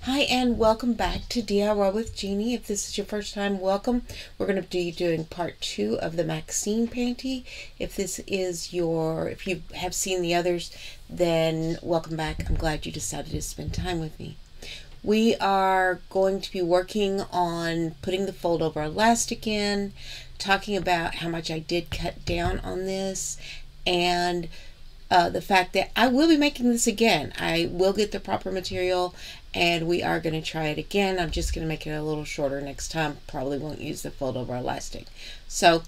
Hi and welcome back to DIY with Jeannie. If this is your first time, welcome. We're going to be doing part 2 of the Maxine Panty. If you have seen the others, then welcome back. I'm glad you decided to spend time with me. We are going to be working on putting the fold over elastic in, talking about how much I did cut down on this, and the fact that I will be making this again. I will get the proper material and we are going to try it again. I'm just going to make it a little shorter next time. Probably won't use the fold over elastic. So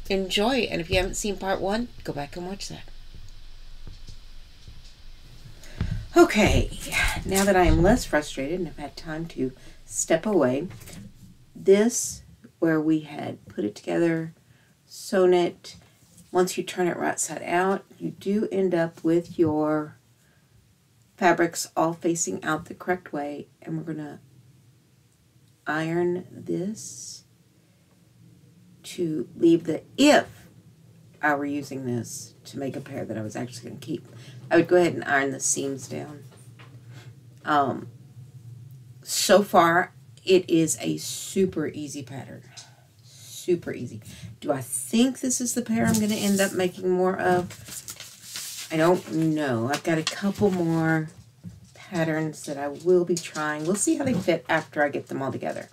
enjoy, and if you haven't seen part 1, go back and watch that. Okay, now that I am less frustrated and have had time to step away, this, where we had put it together, sewn it, once you turn it right side out, you do end up with your fabrics all facing out the correct way, and we're going to iron this to leave if I were using this to make a pair that I was actually going to keep, I would go ahead and iron the seams down. So far, it is a super easy pattern. Super easy. Do I think this is the pair I'm going to end up making more of? I don't know. I've got a couple more patterns that I will be trying. We'll see how they fit after I get them all together.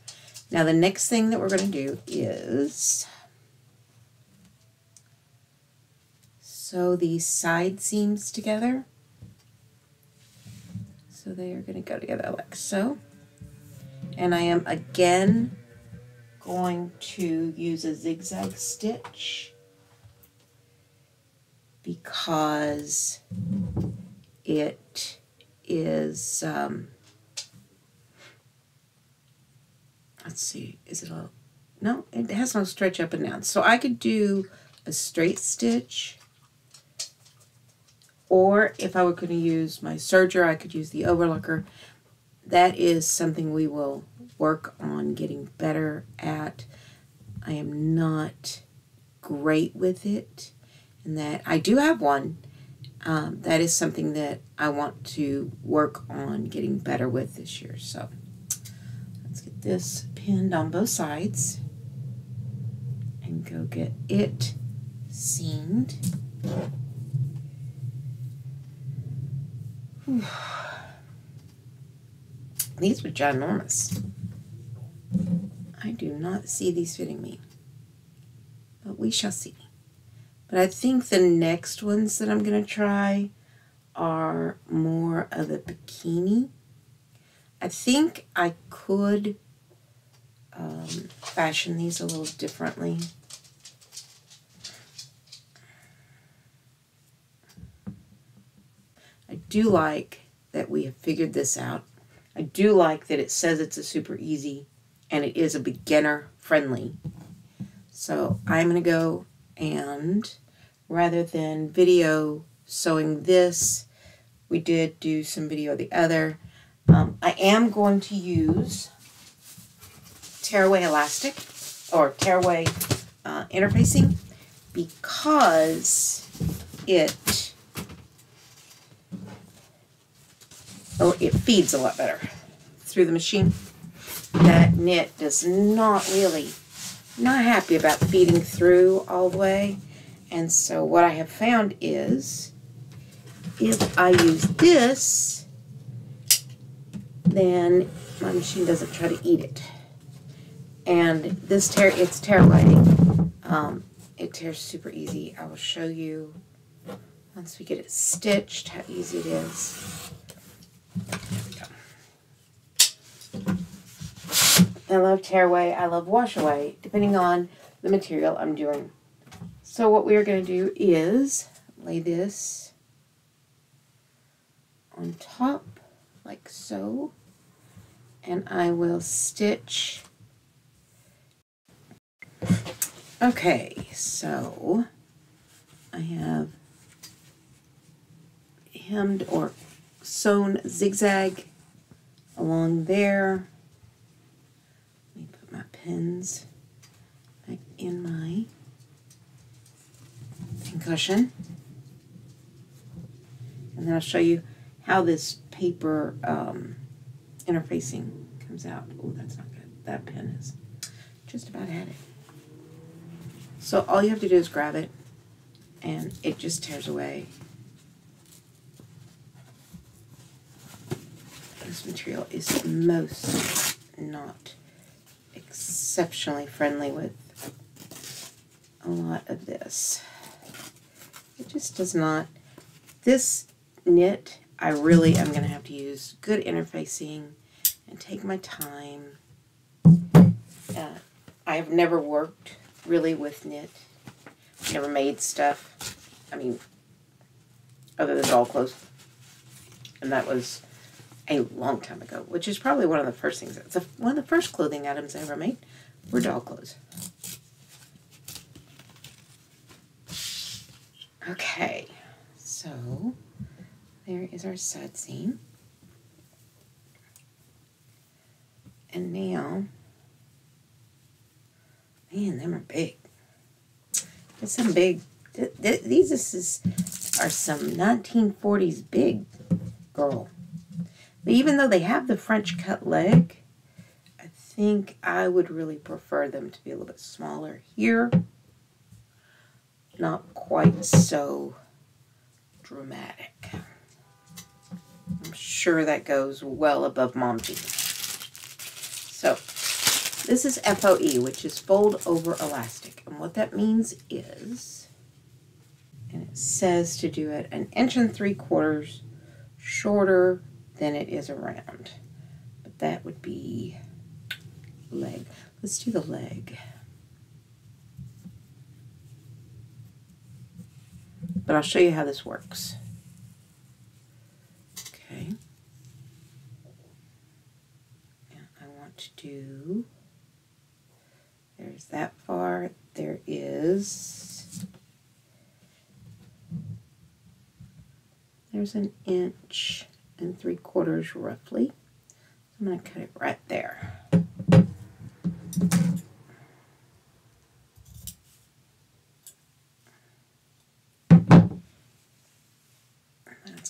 Now the next thing that we're going to do is sew these side seams together. So they are going to go together like so. And I am again going to use a zigzag stitch because it is, let's see, is it a, no, it has no stretch up and down. So I could do a straight stitch, or if I were going to use my serger, I could use the overlooker. That is something we will work on getting better at. I am not great with it, and that I do have one. That is something that I want to work on getting better with this year. So let's get this pinned on both sides and go get it seamed. Whew. These were ginormous. I do not see these fitting me, but we shall see. But I think the next ones that I'm going to try are more of a bikini. I think I could fashion these a little differently. I do like that we have figured this out. I do like that it says it's a super easy and it is a beginner friendly. So I'm going to go and rather than video sewing this, we did do some video of the other. I am going to use tearaway elastic or tearaway interfacing because it feeds a lot better through the machine. That knit does not happy about feeding through all the way. And so what I have found is if I use this, then my machine doesn't try to eat it. And this it's tearaway. It tears super easy. I will show you once we get it stitched how easy it is. There we go. I love tearaway. I love wash away, depending on the material I'm doing. So what we are going to do is lay this on top like so, and I will stitch. Okay, so I have hemmed or sewn zigzag along there. Let me put my pins back in my pincushion. And then I'll show you how this paper interfacing comes out. Oh, that's not good. That pen is just about had it. So all you have to do is grab it, and it just tears away. This material is most not exceptionally friendly with a lot of this. It just does not. This knit, I really am going to have to use good interfacing and take my time. I have never worked really with knit. Never made stuff. I mean, other than doll clothes. And that was a long time ago, which is probably one of the first things. It's one of the first clothing items I ever made were doll clothes. Okay, so there is our side seam. And now, man, them are big. There's some big, these are some 1940s big, girl. But even though they have the French cut leg, I think I would really prefer them to be a little bit smaller here. Not quite so dramatic. I'm sure that goes well above mom jeans. So this is FOE, which is fold over elastic. And what that means is, and it says to do it 1 3/4 inches shorter than it is around. But that would be leg. Let's do the leg. But I'll show you how this works. Okay. And I want to do, there's that far. There's 1 3/4 inches roughly. I'm going to cut it right there.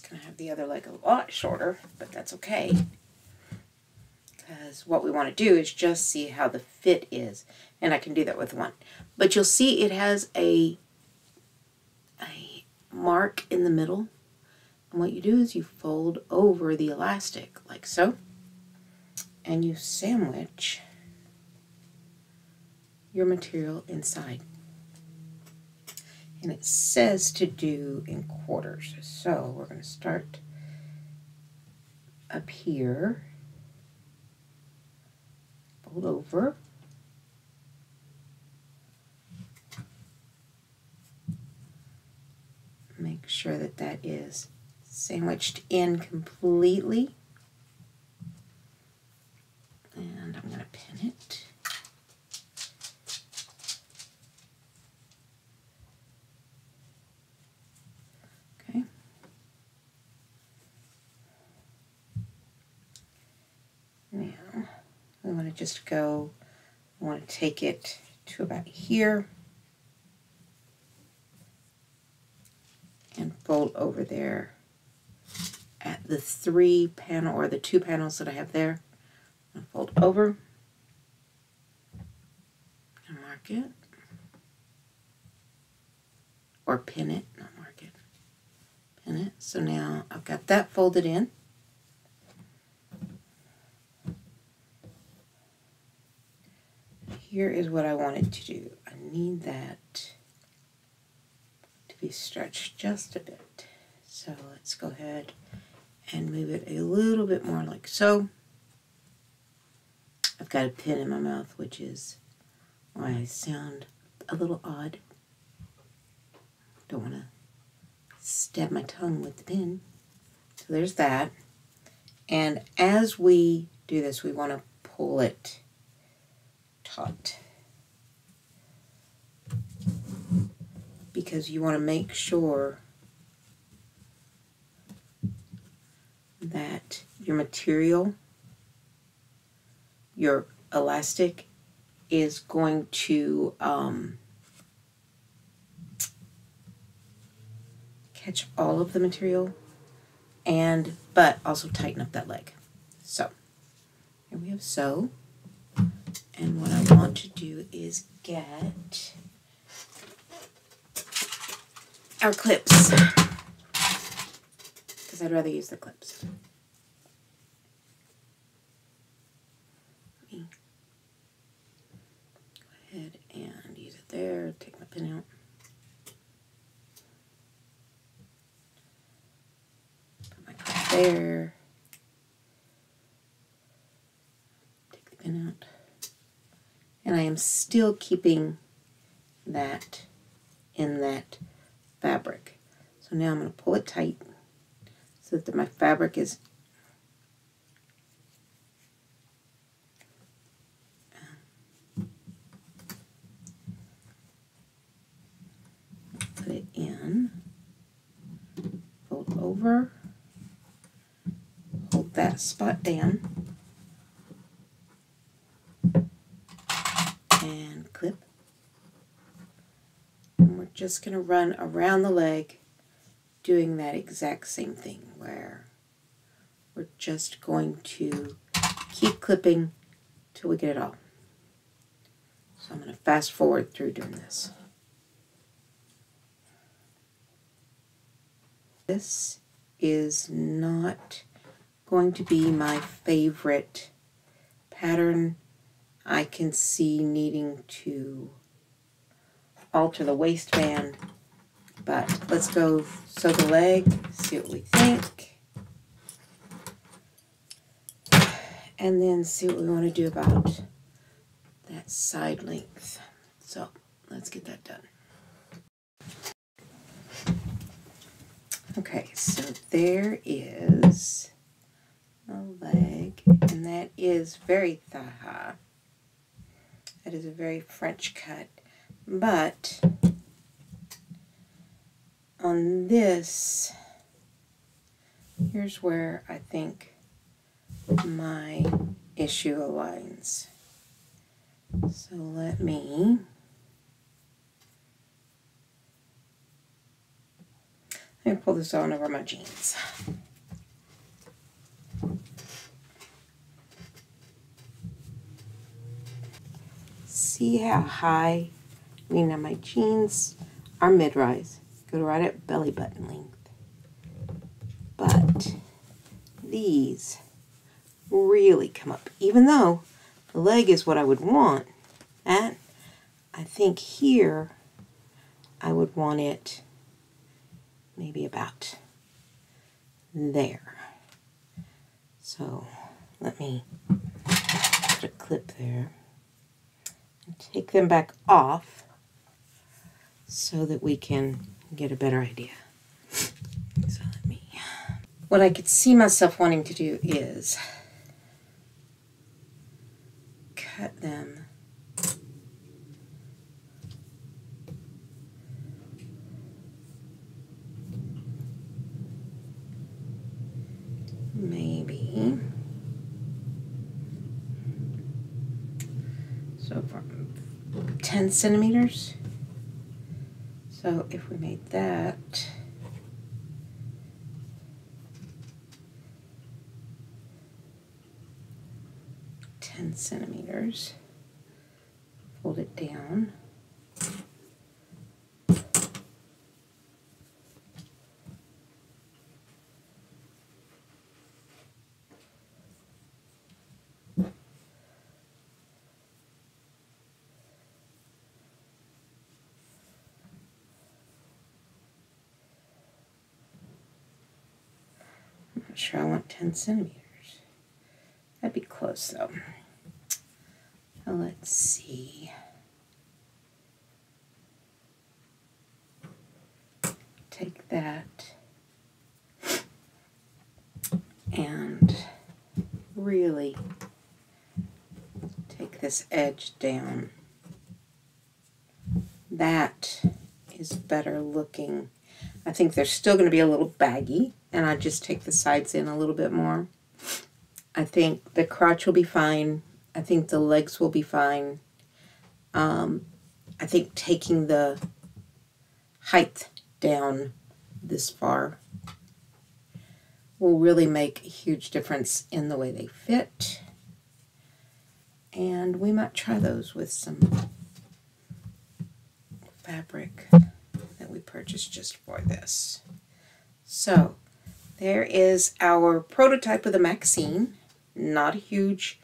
Going to have the other leg a lot shorter, but that's okay, because what we want to do is just see how the fit is, and I can do that with one. But you'll see it has a mark in the middle, and what you do is you fold over the elastic like so, and you sandwich your material inside. And it says to do in quarters. So we're going to start up here, fold over, make sure that that is sandwiched in completely, and I'm going to pin it. Now, we want to just go, I want to take it to about here and fold over there at the 3 panel, or the 2 panels that I have there. I'm going to fold over and mark it, or pin it, not mark it, pin it. So now I've got that folded in. Here is what I wanted to do. I need that to be stretched just a bit. So let's go ahead and move it a little bit more like so. I've got a pin in my mouth, which is why I sound a little odd. Don't want to stab my tongue with the pin. So there's that. And as we do this, we want to pull it taut, because you want to make sure that your material, your elastic, is going to catch all of the material, but also tighten up that leg. So Here we have sew. And what I want to do is get our clips, because I'd rather use the clips. Go ahead and use it there, take my pin out. Put my clip there. Take the pin out. And I am still keeping that in that fabric. So now I'm going to pull it tight so that my fabric is put it in, fold over, hold that spot down, and clip. And we're just going to run around the leg doing that exact same thing, where we're just going to keep clipping till we get it all. So I'm going to fast forward through doing this. This is not going to be my favorite pattern. I can see needing to alter the waistband, but let's go sew the leg, see what we think, and then see what we want to do about that side length. So let's get that done. Okay, so there is a leg, and that is very thigh high. That is a very French cut, but on this, here's where I think my issue aligns. So let me pull this on over my jeans. See how high, I mean, now my jeans are mid-rise, go right at belly button length, but these really come up, even though the leg is what I would want. And I think here I would want it maybe about there. So let me put a clip there and take them back off so that we can get a better idea. So what I could see myself wanting to do is cut them maybe so from 10 centimeters. So if we made that 10 centimeters, fold it down, I'm not sure I want 10 centimeters. That'd be close though. Now let's see. Take that and really take this edge down. That is better looking. I think they're still going to be a little baggy, and I just take the sides in a little bit more. I think the crotch will be fine. I think the legs will be fine. I think taking the height down this far will really make a huge difference in the way they fit. And we might try those with some fabric that we purchased just for this. So there is our prototype of the Maxine. Not hugely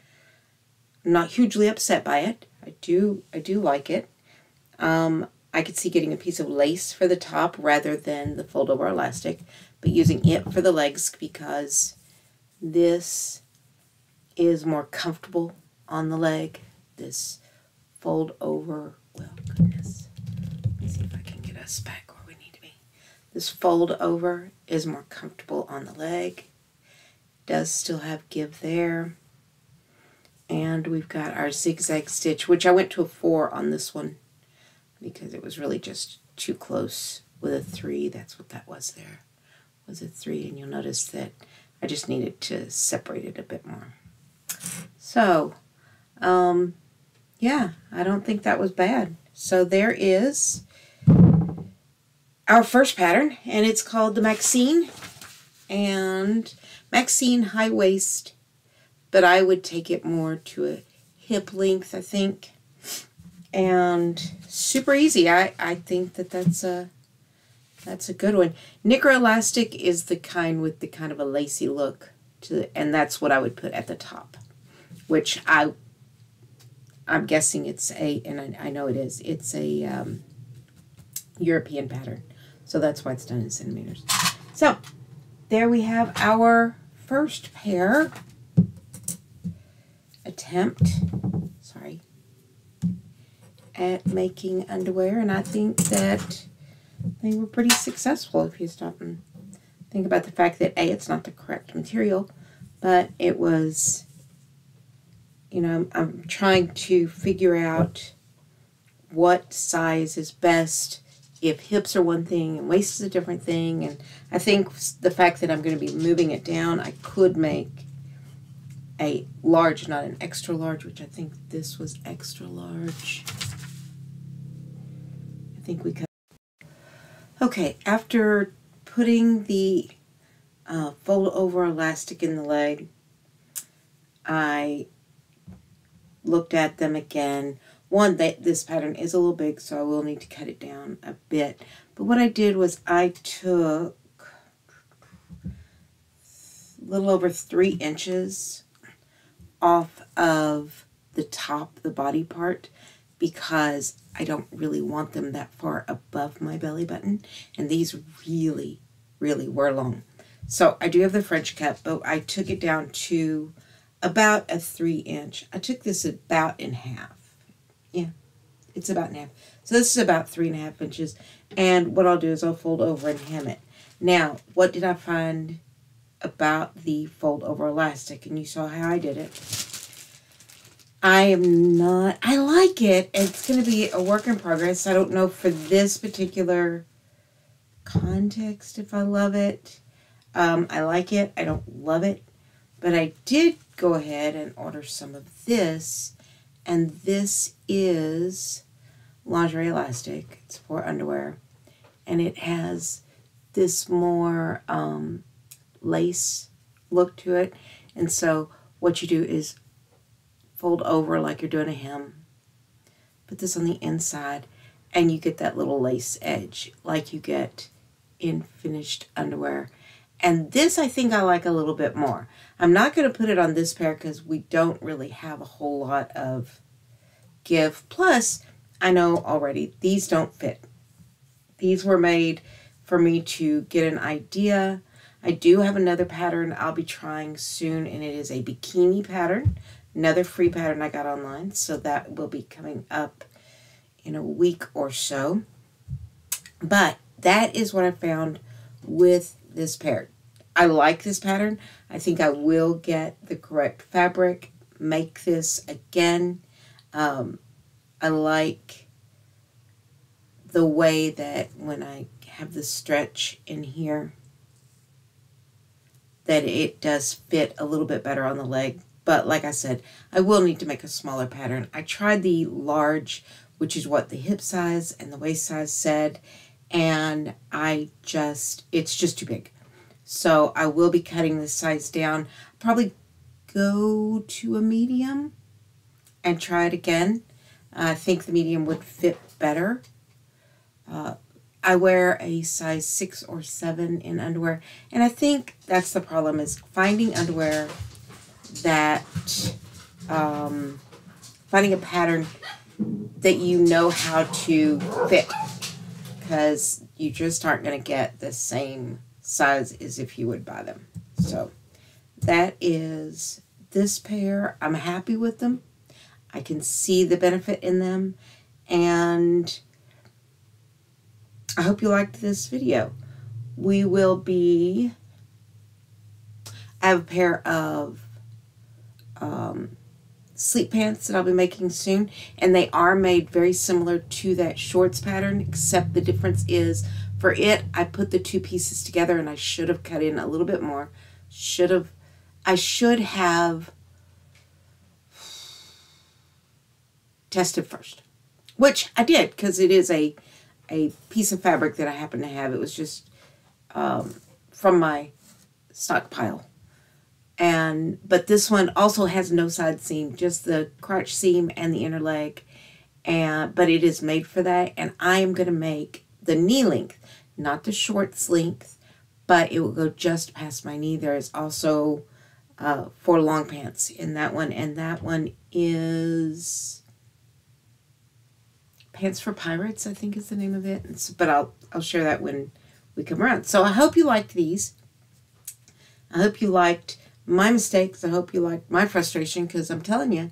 upset by it. I do like it. I could see getting a piece of lace for the top rather than the fold over elastic, but using it for the legs because this is more comfortable on the leg. This fold over, well, goodness. Let me see if I can get us back where we need to be. This fold over is more comfortable on the leg. Does still have give there. And we've got our zigzag stitch, which I went to a 4 on this one because it was really just too close with a 3. That's what that was there. Was a 3, and you'll notice that I just needed to separate it a bit more. So, yeah, I don't think that was bad. So there is our first pattern, and it's called the Maxine. And Maxine high waist, but I would take it more to a hip length, I think. And super easy. I think that that's a good one. Knicker elastic is the kind with the kind of a lacy look and that's what I would put at the top, which I'm guessing it's and I know it is. It's a European pattern, so that's why it's done in centimeters. So there we have our first pair attempt. Sorry. At making underwear, and I think that they were pretty successful if you stop and think about the fact that A, it's not the correct material, but it was, you know, I'm trying to figure out what size is best if hips are one thing and waist is a different thing, and I think the fact that I'm going to be moving it down, I could make a large, not an extra large, which I think this was extra large. I think we could. Okay, after putting the fold over elastic in the leg, I looked at them again. One, this pattern is a little big, so I will need to cut it down a bit. But what I did was I took a little over 3 inches off of the top, the body part, because I don't really want them that far above my belly button, and these really, really were long. So I do have the French cut, but I took it down to about a 3 inch. I took this about in half. Yeah, it's about in half. So this is about 3.5 inches, and what I'll do is I'll fold over and hem it. Now, what did I find about the fold over elastic? And you saw how I did it. I like it. It's going to be a work in progress. I don't know for this particular context if I love it. I like it. I don't love it. But I did go ahead and order some of this. And this is lingerie elastic. It's for underwear. And it has this more lace look to it. And so what you do is fold over like you're doing a hem. Put this on the inside, and you get that little lace edge like you get in finished underwear. And this I think I like a little bit more. I'm not going to put it on this pair because we don't really have a whole lot of give. Plus, I know already these don't fit. These were made for me to get an idea. I do have another pattern I'll be trying soon, and it is a bikini pattern. Another free pattern I got online, so that will be coming up in a week or so. But that is what I found with this pair. I like this pattern. I think I will get the correct fabric, make this again. I like the way that when I have the stretch in here, that it does fit a little bit better on the leg. But like I said, I will need to make a smaller pattern. I tried the large, which is what the hip size and the waist size said, and it's just too big. So I will be cutting this size down. Probably go to a medium and try it again. I think the medium would fit better. I wear a size 6 or 7 in underwear, and I think that's the problem, is finding underwear that, finding a pattern that you know how to fit, because you just aren't going to get the same size as if you would buy them. So that is this pair. I'm happy with them. I can see the benefit in them, and I hope you liked this video. We will be, I have a pair of sleep pants that I'll be making soon, and they are made very similar to that shorts pattern, except the difference is for it, I put the 2 pieces together, and I should have cut in a little bit more. I should have tested first, which I did, because it is a piece of fabric that I happen to have. It was just from my stockpile. But this one also has no side seam, just the crotch seam and the inner leg. But it is made for that, and I am going to make the knee length, not the shorts length, but it will go just past my knee. There is also 4 long pants in that one, and that one is Pants for Pirates, I think is the name of it. But I'll share that when we come around. So I hope you liked these. I hope you liked my mistakes. I hope you liked my frustration, because I'm telling you.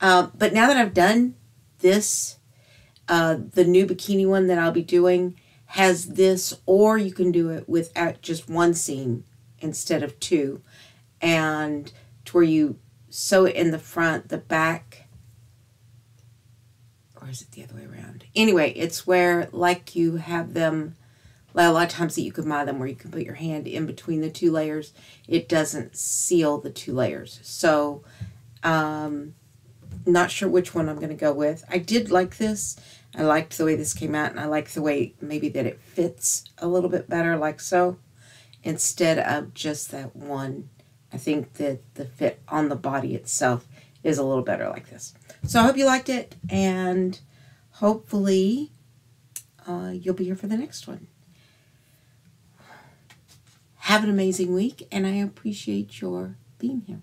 But now that I've done this, the new bikini one that I'll be doing has this, or you can do it without just 1 seam instead of 2. And to where you sew it in the front, the back, or is it the other way around? Anyway, it's where, like, you have them, like a lot of times that you can buy them where you can put your hand in between the 2 layers. It doesn't seal the 2 layers. So, not sure which one I'm going to go with. I did like this. I liked the way this came out, and I like the way maybe that it fits a little bit better, like so, instead of just that one. I think that the fit on the body itself is a little better like this. So I hope you liked it, and hopefully you'll be here for the next one. Have an amazing week, and I appreciate your being here.